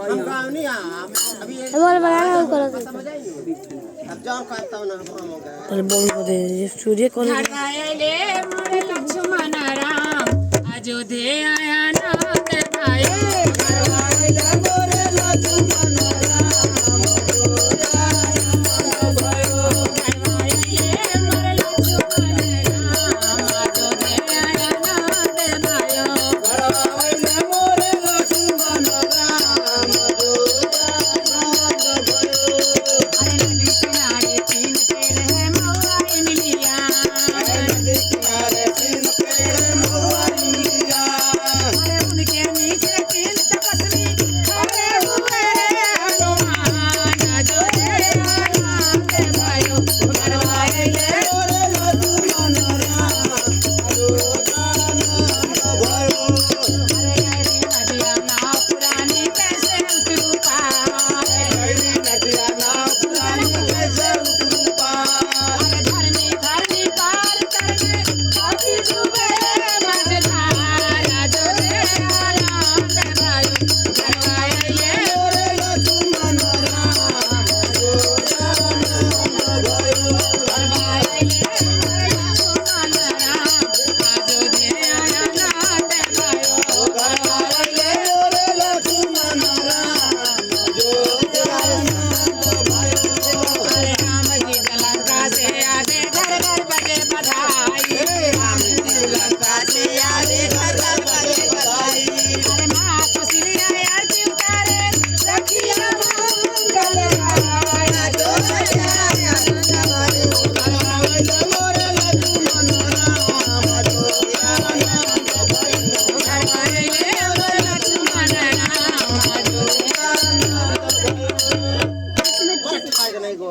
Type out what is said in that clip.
बोल बनाना हो करो अब जाओ कहता हूँ ना हम हो गए अरे बोल दे ये सूर्य कौन है घरायले मोर लक्ष्मण राम अयोध्या आनंद भयो घरायले मोर लक्ष्मण राम अयोध्या आनंद भयो घरायले मोर लक्ष्मण राम अयोध्या आनंद भयो घरायले मोर लक्ष्मण राम अयोध्या आनंद भयो अरे नदी किनारे तीन पेड़ है महुआ मिलिया नदी किनारे तीन पेड़ महुआ मिलिया अरे उनके नीचे तीन तपस्वी खड़े हुए हनुमान अयोध्या आनंद भयो घरवाले मोर लक्ष्मण राम अयोध्या आनंद भयो अरे ऐसी नदियाँ नाव पुरानी कैसे उतरू पार ऐसी नदियाँ नाव पुरानी कैसे उतरू पार अरे धरनी धरनी पार करने काफी डूबे मझधार अयोध्या आनंद भयो घरवाले मोर लक्ष्मण राम अयोध्या आनंद भयो घरवाले मोर लक्ष्मण राम अयोध्या आनंद भयो घरवाले मोर लक्ष्मण राम अयोध्या आनंद भयो अरे राम जी लंका से आगे घर घर बजे बधाई राम जी लंका से आगे घर घर बजे बधाई अरे माँ कौशल्या आरती उतारे सखिया मंगल गाय अयोध्या आनंद भयो घरवाले मोर लक्ष्मण राम अयोध्या आनंद भयो घरवाले मोर लक्ष्मण राम अयोध्या आनंद भयो नहीं गो